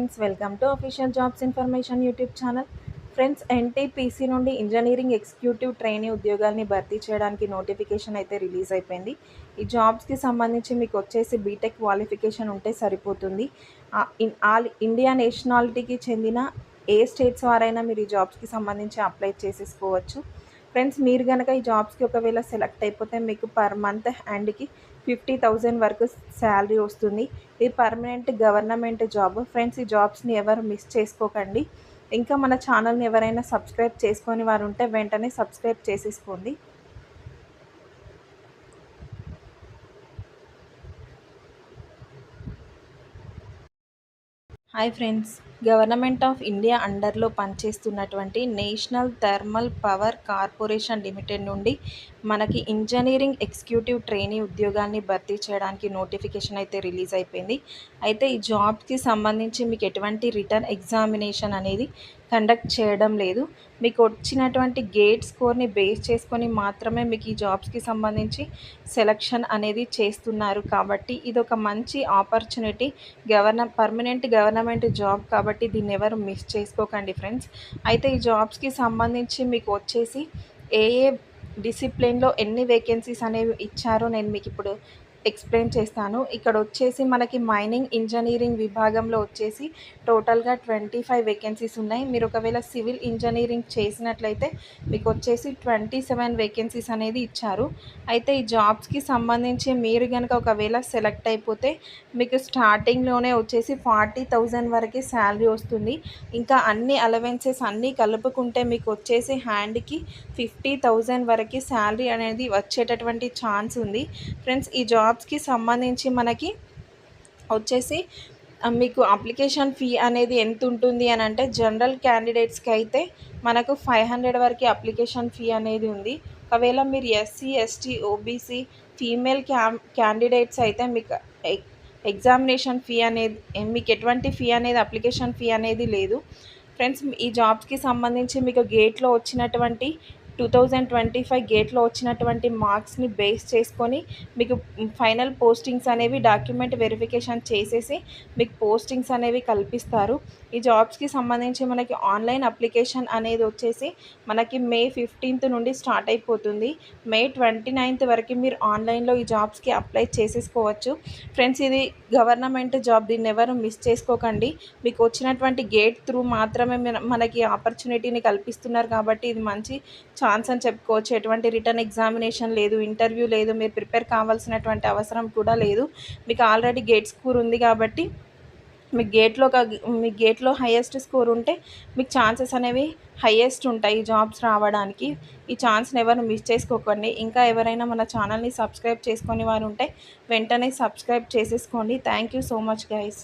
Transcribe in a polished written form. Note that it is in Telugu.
Friends, welcome to official jobs information YouTube channel. Friends, NTPC నుండి ఇంజనీరింగ్ ఎగ్జిక్యూటివ్ ట్రైనీ ఉద్యోగాల్ని భర్తీ చేయడానికి నోటిఫికేషన్ అయితే రిలీజ్ అయిపోయింది. ఈ జాబ్స్కి సంబంధించి మీకు వచ్చేసి బీటెక్ క్వాలిఫికేషన్ ఉంటే సరిపోతుంది. ఆల్ ఇండియా నేషనాలిటీకి చెందిన ఏ స్టేట్స్ వారైనా మీరు ఈ జాబ్స్కి సంబంధించి అప్లై చేసేసుకోవచ్చు. ఫ్రెండ్స్, మీరు కనుక ఈ జాబ్స్కి ఒకవేళ సెలెక్ట్ అయిపోతే మీకు పర్ మంత్ హ్యాండ్కి 50,000 వరకు శాలరీ వస్తుంది. ఇది పర్మనెంట్ గవర్నమెంట్ జాబ్. ఫ్రెండ్స్, ఈ జాబ్స్ని ఎవరు మిస్ చేసుకోకండి. ఇంకా మన ఛానల్ని ఎవరైనా సబ్స్క్రైబ్ చేసుకొని వారు ఉంటే వెంటనే సబ్స్క్రైబ్ చేసేసుకోండి. Hi friends, government of India అండర్లో పనిచేస్తున్నటువంటి national thermal power corporation limited నుండి మనకి ఇంజనీరింగ్ ఎగ్జిక్యూటివ్ ట్రైనీ ఉద్యోగాన్ని భర్తీ చేయడానికి నోటిఫికేషన్ అయితే రిలీజ్ అయిపోయింది. అయితే ఈ జాబ్కి సంబంధించి మీకు ఎటువంటి రిటర్న్ ఎగ్జామినేషన్ అనేది కండక్ట్ చేయడం లేదు. మీకు వచ్చినటువంటి గేట్ స్కోర్ని బేస్ చేసుకొని మాత్రమే మీకు ఈ జాబ్స్కి సంబంధించి సెలక్షన్ అనేది చేస్తున్నారు. కాబట్టి ఇది ఒక మంచి ఆపర్చునిటీ. పర్మనెంట్ గవర్నమెంట్ జాబ్ కాబట్టి దీన్ని ఎవరు మిస్ చేసుకోకండి ఫ్రెండ్స్. అయితే ఈ జాబ్స్కి సంబంధించి మీకు వచ్చేసి ఏ డిసిప్లిన్లో ఎన్ని వేకెన్సీస్ అనేవి ఇచ్చారో నేను మీకు ఇప్పుడు ఎక్స్ప్లెయిన్ చేస్తాను. ఇక్కడ వచ్చేసి మనకి మైనింగ్ ఇంజనీరింగ్ విభాగంలో వచ్చేసి టోటల్గా 25 వేకెన్సీస్ ఉన్నాయి. మీరు ఒకవేళ సివిల్ ఇంజనీరింగ్ చేసినట్లయితే మీకు వచ్చేసి 27 వేకెన్సీస్ అనేది ఇచ్చారు. అయితే ఈ జాబ్స్కి సంబంధించి మీరు కనుక ఒకవేళ సెలెక్ట్ అయిపోతే మీకు స్టార్టింగ్లోనే వచ్చేసి 40,000 వరకు శాలరీ వస్తుంది. ఇంకా అన్ని అలవెన్సెస్ అన్నీ కలుపుకుంటే మీకు వచ్చేసి హ్యాండ్కి 50,000 వరకు శాలరీ అనేది వచ్చేటటువంటి ఛాన్స్ ఉంది. ఫ్రెండ్స్, ఈ జాబ్స్కి సంబంధించి మనకి వచ్చేసి మీకు అప్లికేషన్ ఫీ అనేది ఎంత ఉంటుంది అని అంటే, జనరల్ క్యాండిడేట్స్కి అయితే మనకు 500 వరకు అప్లికేషన్ ఫీ అనేది ఉంది. ఒకవేళ మీరు SC, ST, OBC, female candidates అయితే మీకు ఎగ్జామినేషన్ ఫీ అనేది మీకు ఎటువంటి ఫీ అనేది అప్లికేషన్ ఫీ అనేది లేదు. ఫ్రెండ్స్, ఈ జాబ్స్కి సంబంధించి మీకు గేట్లో వచ్చినటువంటి 2025 గేట్లో వచ్చినటువంటి మార్క్స్ని బేస్ చేసుకొని మీకు ఫైనల్ పోస్టింగ్స్ అనేవి డాక్యుమెంట్ వెరిఫికేషన్ చేసేసి మీకు పోస్టింగ్స్ అనేవి కల్పిస్తారు. ఈ జాబ్స్కి సంబంధించి మనకి ఆన్లైన్ అప్లికేషన్ అనేది వచ్చేసి మనకి మే 15th నుండి స్టార్ట్ అయిపోతుంది. మే 29th వరకు మీరు ఆన్లైన్లో ఈ జాబ్స్కి అప్లై చేసేసుకోవచ్చు. ఫ్రెండ్స్, ఇది గవర్నమెంట్ జాబ్, దీన్ని ఎవరు మిస్ చేసుకోకండి. మీకు వచ్చినటువంటి గేట్ త్రూ మాత్రమే మనకి ఆపర్చునిటీని కల్పిస్తున్నారు కాబట్టి ఇది మంచి ఛాన్స్ అని చెప్పుకోవచ్చు. ఎటువంటి రిటర్న్ ఎగ్జామినేషన్ లేదు, ఇంటర్వ్యూ లేదు, మీరు ప్రిపేర్ కావాల్సినటువంటి అవసరం కూడా లేదు. మీకు ఆల్రెడీ గేట్ స్కోర్ ఉంది కాబట్టి మీ గేట్లో హైయెస్ట్ స్కోర్ ఉంటే మీకు ఛాన్సెస్ అనేవి హైయెస్ట్ ఉంటాయి జాబ్స్ రావడానికి. ఈ ఛాన్స్ని ఎవరు మిస్ చేసుకోకండి. ఇంకా ఎవరైనా మన ఛానల్ని సబ్స్క్రైబ్ చేసుకొని వారు ఉంటే వెంటనే సబ్స్క్రైబ్ చేసేసుకోండి. Thank you so much guys.